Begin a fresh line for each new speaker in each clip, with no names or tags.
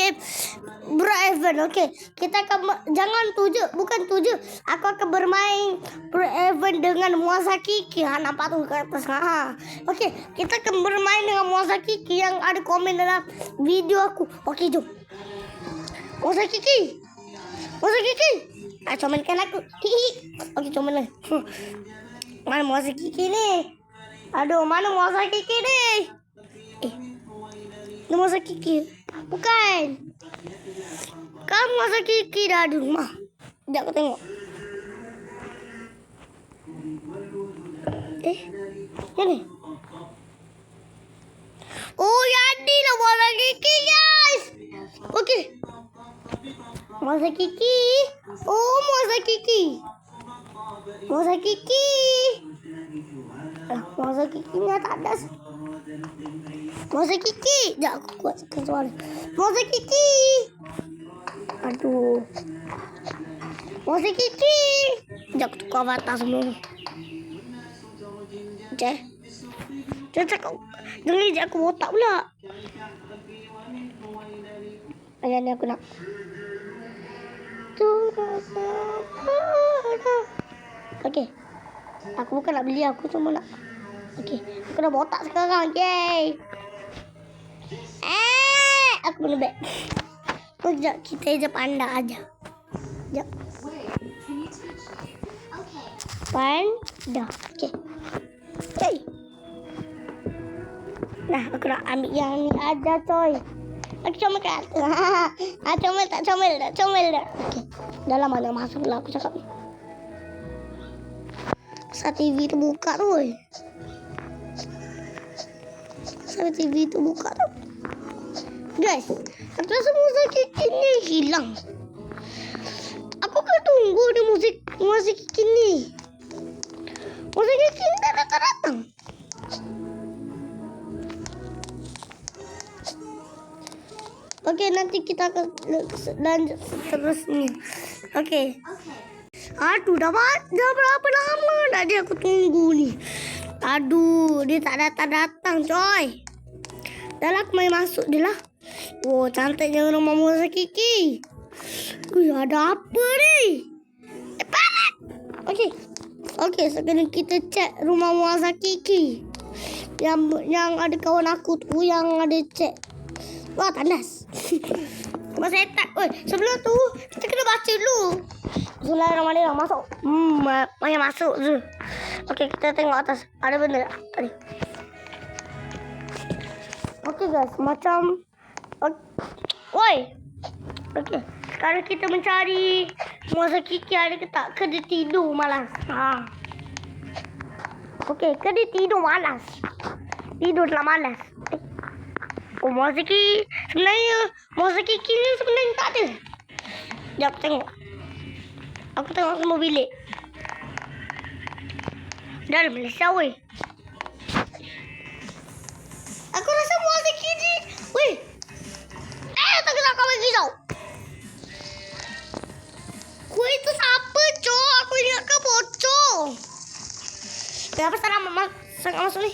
game Bro Evan. Okey, kita akan jangan bukan tuju. Aku akan bermain Bro Evan dengan Muasa Kiki. Nampak tuh ke atas. Okey, kita akan bermain dengan Muasa Kiki yang ada komen dalam video aku. Okey, jom. Muasa Kiki. Comelkan aku. Okey, comel. Mana Muasa Kiki ni? Aduh, mana Muasa Kiki ni? Ini Muasa Kiki. Bukan. Kamu Muasa Kiki dah di rumah. Sekejap aku tengok. Ini. Oh, jadilah Muasa Kiki, guys. Okey. Muasa Kiki. Oh, Muasa Kiki. Muasa Kiki. Muasa Kiki ni tak ada. Muasa Kiki. Sekejap aku kuatkan suara. Muasa Kiki. Aduh. Muasa Kiki. Sekejap aku tukar avatar semua. Jangan cakap. Jangan ejak aku botak pula. Ayah ni aku nak. Okey. Aku bukan nak beli, aku cuma nak. Okey. Aku dah botak sekarang. Yay. Aku boleh back. Sekejap. Kita ejak panda aja. Sekejap. Panda. Okey. Okay. Nah, aku nak ambil yang ni aja, coy. Aku comel kat atas. Comel tak? Okey. Dalam mana masuk lah aku cakap ni. Saat TV tu buka tu, oi. Saat TV tu buka tu. Guys, aku rasa Muasa Kiki ni hilang. Aku kan tunggu di Muasa Kiki ni. Muasa Kiki ni tak datang. Okey, nanti kita akan lanjut seterusnya. Okey. Aduh, dah berapa lama dah dia aku tunggu ni. Aduh, dia tak datang-datang, coy. Dah lah, aku main masuk dia lah. Oh, cantiknya rumah Muasa Kiki. Ada apa ni? Parat! Okey, sekarang kita cek rumah Muasa Kiki. Yang ada kawan aku tu yang ada cek. Wah, tandas. Kau setak. Oi, sebelum tu kita kena baca dulu. Bismillahirrahmanirrahim. Masuk. Banyak masuk je. Okey, kita tengok atas. Ada benda tak tadi? Okey, guys. Macam oi. Okey. Sekarang kita mencari Muasa Kiki ada ke tak? Ke dia tidur malas? Okey, ke dia tidur malas? Tidurlah malas. Oh, Muasa Kiki. Sebenarnya Muasa Kiki ni sebenarnya tak ada. Sekejap tengok. Aku tengok semua bilik. Dalam Malaysia, weh. Aku rasa Muasa Kiki. Weh. Tak kena kau bagi tau. Kau itu siapa, Cok? Aku ingat kau bocor. Kenapa sangat masuk ni?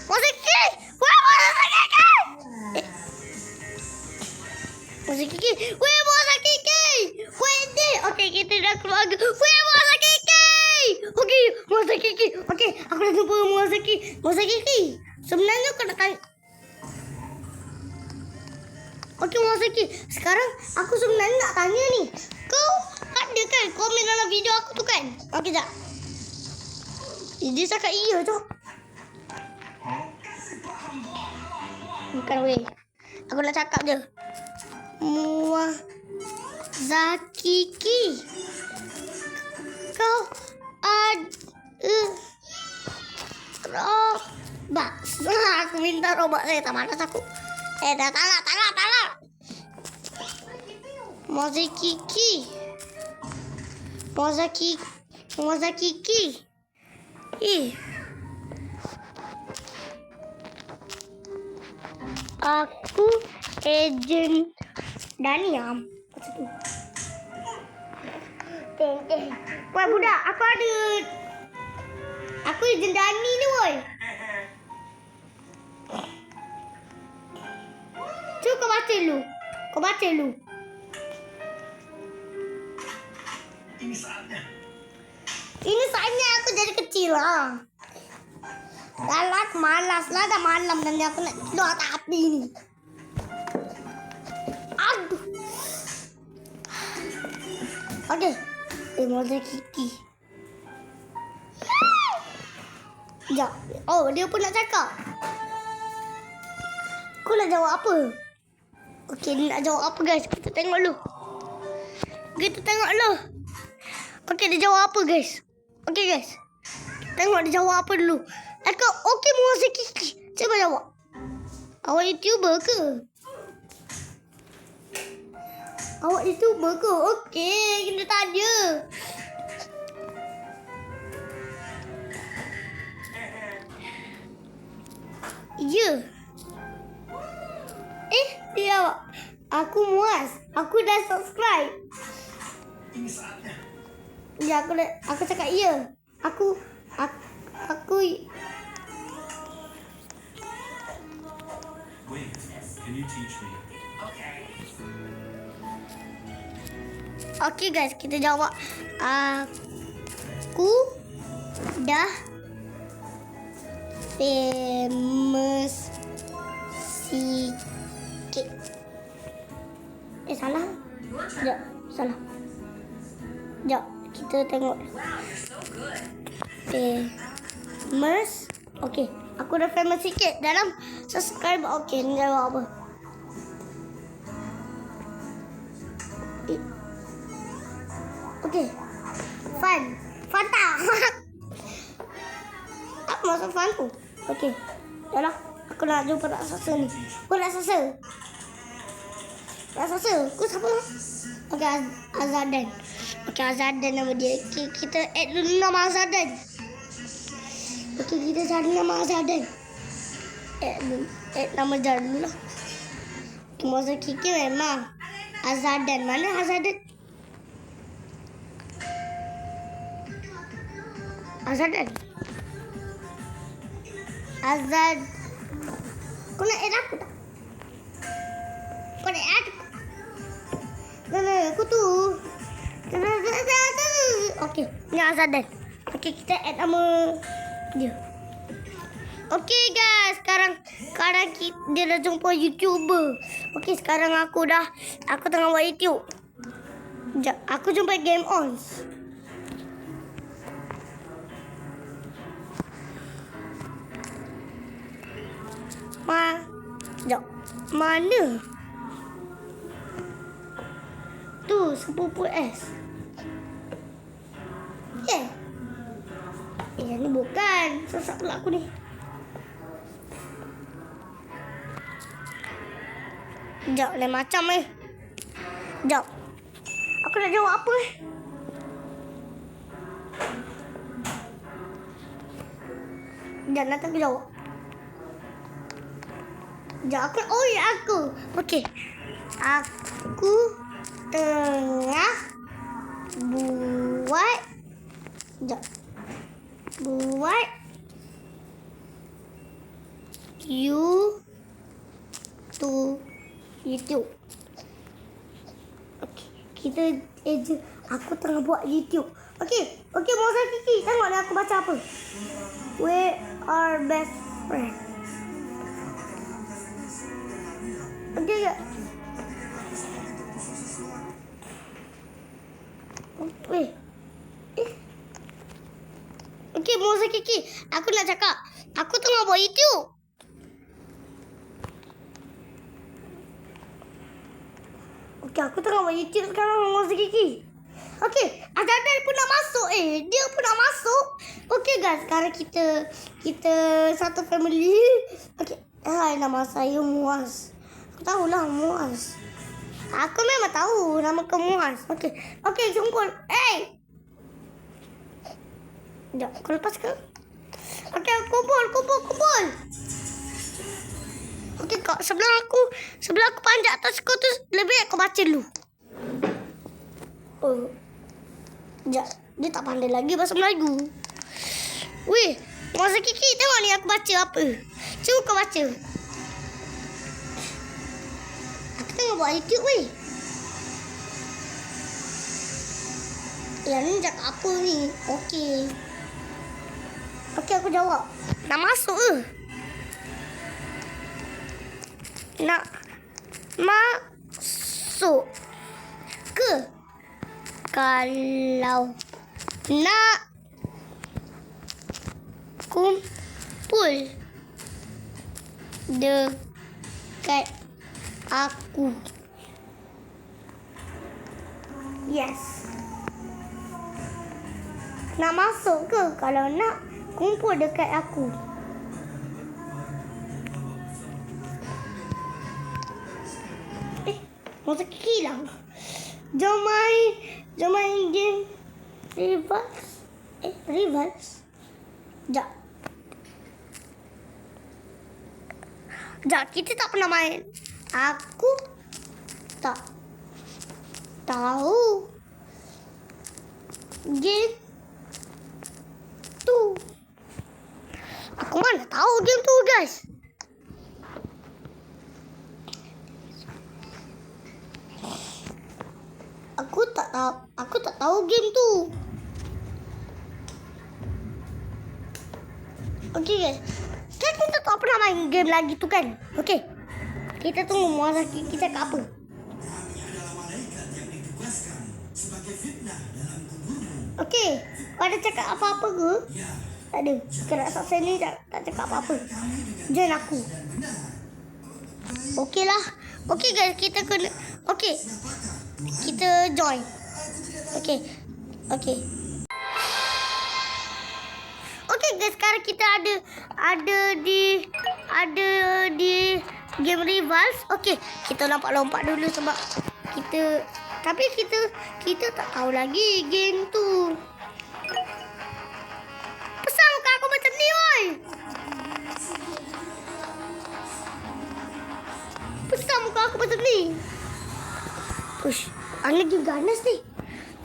Muasa Kiki. Weh, Muasa Kiki. Muasa Kiki. Weh, Muasa Kiki. Weh, ni. Okey, kita dah keluar. Weh, Muasa Kiki. Okey, Muasa Kiki. Okey, aku dah jumpa Muasa Kiki. Muasa Kiki. Sebenarnya kau nak tanya. Okey, Muasa Kiki. Sekarang aku sebenarnya nak tanya ni. Kau ada kan komen dalam video aku tu kan? Okey, tak? Dia cakap iya, Cok. Bukan, weh. Aku nak cakap je. Muasa Kiki. Kau ada robak. Aku minta robak saya. Tak malas aku. Dah talak. Muasa Kiki. Muasa Kiki. Aku ejen Daniam. Woi budak, aku ejen Dani ni woi. Cuba kau baca dulu. Kau baca dulu. Ini saatnya aku jadi kecil lah. Galat malas lah, dah malam dan aku nak tidur atas api ni. Aduh. Okey. Mozart Kiki. Sekejap. Oh, dia pun nak cakap. Kau nak jawab apa? Okey, dia nak jawab apa guys? Kita tengok dulu. Kita tengok dulu. Okey, dia jawab apa guys? Okey guys. Tengok dia jawab apa dulu. Aku okey Mozart Kiki. Cuba jawab. Awak YouTuber ke? Awak YouTuber ke? Okey, kita tanya. Ya. Dia jawab. Aku muas. Aku dah subscribe. Ya, aku cakap ya. Aku
Wait, can you teach me?
Okey guys, kita jawab. Aku dah famous sikit. Salah? Sekejap, salah. Sekejap, kita tengok. Famous. Okey, aku dah famous sikit dalam subscribe. Okey, ni jawab apa? Okey. Fanta. Apa maksud fun tu? Okey. Yalah, aku nak jumpa raksasa ni. Kau raksasa. Kau siapa? Okey, Azadan. Okey, Azadan nama dia. Kita add dulu nama Azadan. Okey, kita cari nama Azadan. Add nama Azadan dulu lah. Mozart Kiki memang. Azadan. Mana Azadan? Azadan. Azad. Kau nak add aku tak? Kau nak add aku? Aku tu. Okey, ni Azadan. Okey, kita add nama dia. Okey guys, sekarang dia dah jumpa YouTuber. Okey, sekarang aku tengah buat YouTube. Sekejap, aku jumpa Game On. Sekejap. Mana? Tu, sepupu S. Yang ni bukan. Susah pula aku ni. Sekejap, lain macam Sekejap. Aku nak jawab apa Sekejap, nanti aku jawab. Sekejap, aku. Okey. Aku tengah buat. Sekejap. Buat YouTube. Okey, kita aku tengah buat YouTube. Okey, Mozart Kiki, tengok ni aku baca apa. We are best friends. Okey ke? Okey, Mozart Kiki, aku nak cakap. Aku tengah buat YouTube. Okey, aku tengah buat YouTube sekarang, Mozart Kiki. Okey, Azadan pun nak masuk. Dia pun nak masuk. Okey guys, sekarang kita satu family. Okey, nama saya Muaz. Aku tahulah Muaz. Aku memang tahu nama kau Muaz. Okey, kumpul. Sekejap, kau lepas ke? Okey, kumpul. Okey, kau sebelah aku panjat atas kau tu, lebih baik kau baca dulu. Sekejap, dia tak pandai lagi bahasa Melayu. Weh, Mozart Kiki, tengok ni aku baca apa. Cuba kau baca. jangan buat YouTube weh. Yang ni cakap apa ni? Okey. Okey, aku jawab. Nak masuk ke? Nak masuk ke? Kalau nak kumpul dekat aku. Yes. Nak masuk ke? Kalau nak kumpul dekat aku. Masa hilang. Jom main game Rivals. Rivals. Sekejap, kita tak pernah main. Aku tak tahu game tu. Aku mana tahu game tu, guys. Aku tak tahu game tu. Okey, guys. Kan kita tak pernah main game lagi tu kan? Okey. Kita tunggu masa kita cakap apa. Okey. Ada cakap apa-apa ke? Tak ada. Kerana saya ni tak cakap apa-apa. Join aku. Okey lah. Okey guys, kita kena. Okey. Kita join. Okey. Okey. Okey guys, sekarang kita ada di game Rivals. Okey, kita lompat-lompat dulu sebab kita tak tahu lagi game tu. Pasal muka aku macam ni, oi. Pasal muka aku macam ni. Ush, angin juga ganas ni.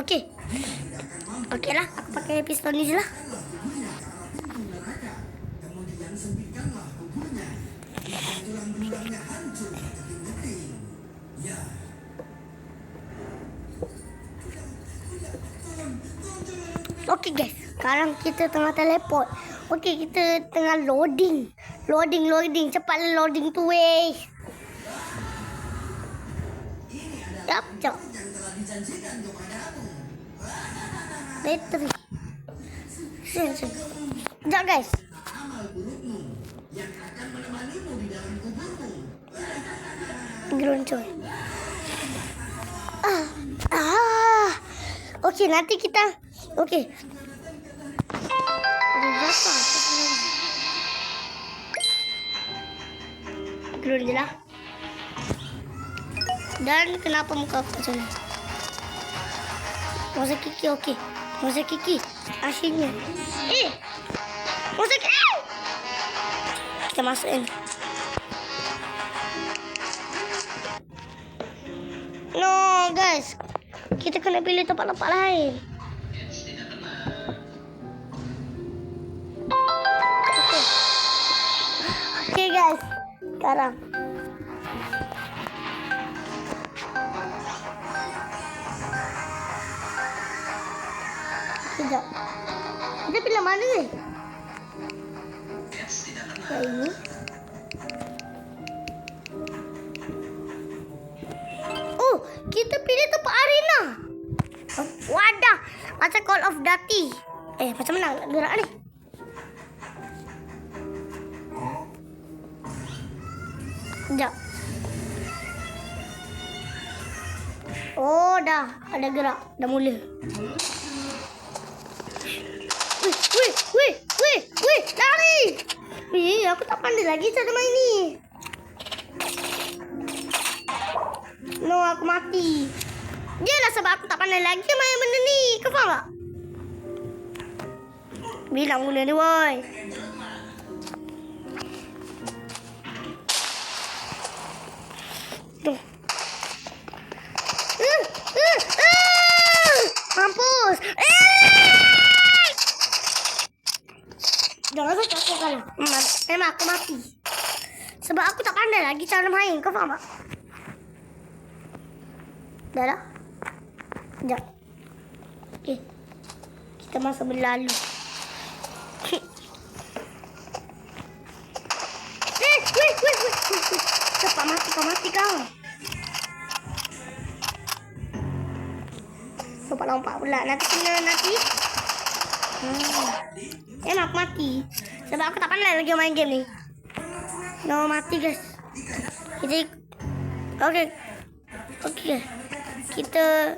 Okey. Okeylah, aku pakai pistol ni je lah. Okey guys, sekarang kita tengah teleport. Okey, kita tengah loading. Loading. Cepatlah loading tu, weh. Jap. Bateri. Sekejap guys. Geroncoi. Okey, nanti kita. Okey. Gerun je lah. Dan kenapa muka aku macam ni? Masa Kiki okey. Masa Kiki asyiknya. Masa Kiki. Kita masuk ni. No guys. Kita kena pilih tempat-tempat lain. Okay guys. Sekarang. Sekejap. Kita pilih mana ni? Yang ini. Oh, kita pilih tempat arena. Wadah. Macam Call of Duty. Macam mana nak gerak ni? Sekejap. Oh, dah. Ada gerak. Dah mula. Wih, lari. Aku tak pandai lagi cara main ni. No, aku mati. Yelah sebab aku tak pandai lagi main benda ni. Kau faham tak? Bilang mula ni, boy. Tuh. Mampus. Jangan sampai aku kalah. Memang aku mati. Sebab aku tak pandai lagi cara main. Kau faham tak? Dah. Sekejap. Okay. Kita masa berlalu. Wait. Cepat mati kau. Lompat pula. Nanti. Enak mati. Sebab aku tak pandai lagi main game ni. No, mati guys. Okey. Kita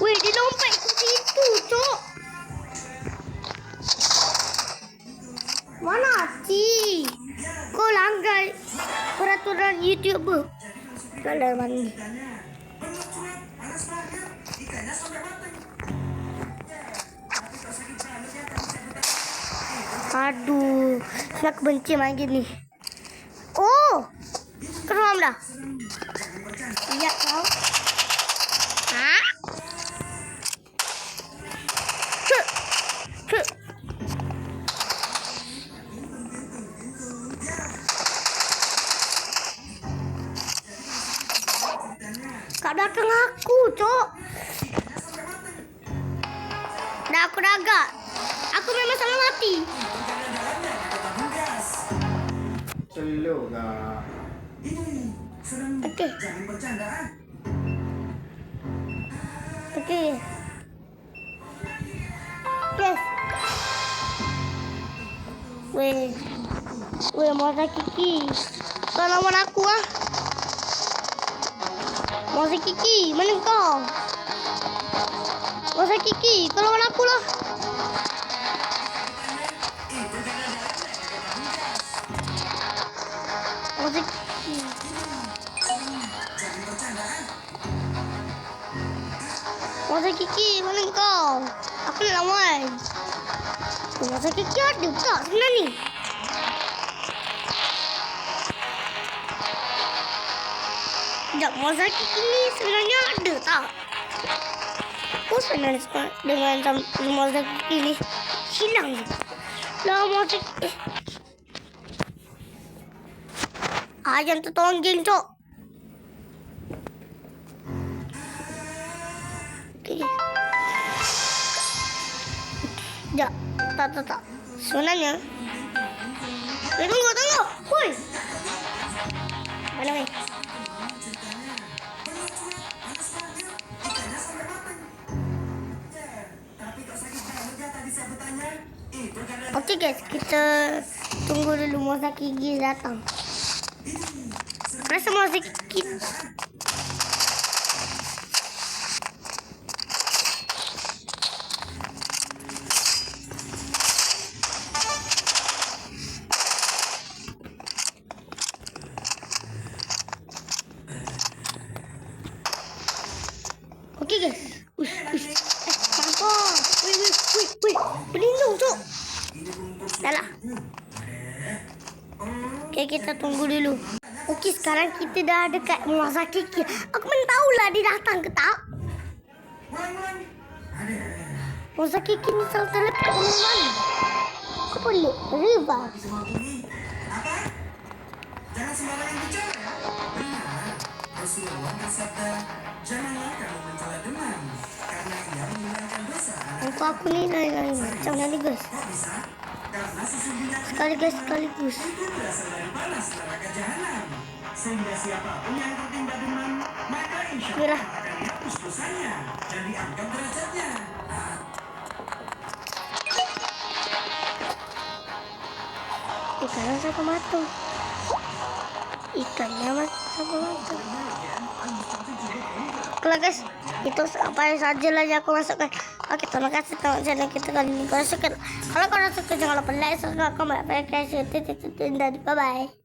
Wih, dia lompat ke situ, Cok. Mana Ci? Kau langgar peraturan YouTuber. Kalau mana ni? Aduh, saya benci main gini. Oh, keram dah. Lihat kau. Hah? Kat belakang aku, Cok. Dah aku dah agak. Aku memang salah mati.
Slow kak.
Okey. Yes. Weh, Moza Kiki. Kau lawan aku ah. Moza Kiki, mana kau? Moza Kiki, kau lawan aku lah. Moza Kiki. Moza Kiki, mana kau? Aku nak lawan. Moza Kiki ada tak sebenarnya ni? Sekejap, Moza Kiki ni sebenarnya ada tak? Aku senang dengan Moza Kiki ni. Hilang je. Lah Moza Kiki. Ayam tu tonggeng, Cok. Okay. Sekejap. Tak. Sebenarnya. Tunggu. Hui. Mana weh? Okey guys, kita tunggu dulu Moza Kiki datang. Rasa Moza Kiki okey guys. Sampah. Wih. Berlindung, Cok. Dah lah. Okay, kita tunggu dulu. Okey, sekarang kita dah dekat Moza Kiki. Aku mana tahulah dia datang ke tak. Moza Kiki ni salah telepon ke mana? Aku boleh rival.
Jangan sembarangan bicara ya. Benar. Rasulullah bersabda, janganlah kamu mencela teman, karena ia menghilangkan dosa.
Aku ni lain macam mana guys?
Karena sesungguhnya
Sekaligus.
itu berasal dari panas neraka jahanam. Sehingga siapapun yang tertimpa demam, maka insya Allah akan dihapus dosanya dan diangkat derajatnya.
Ikannya satu mata. Oke guys, itu apa saja lah yang aku masukkan. Oke, terima kasih teman channel kita kali ini. Kalau kalian suka jangan lupa like, subscribe, komen, share, dan bye bye.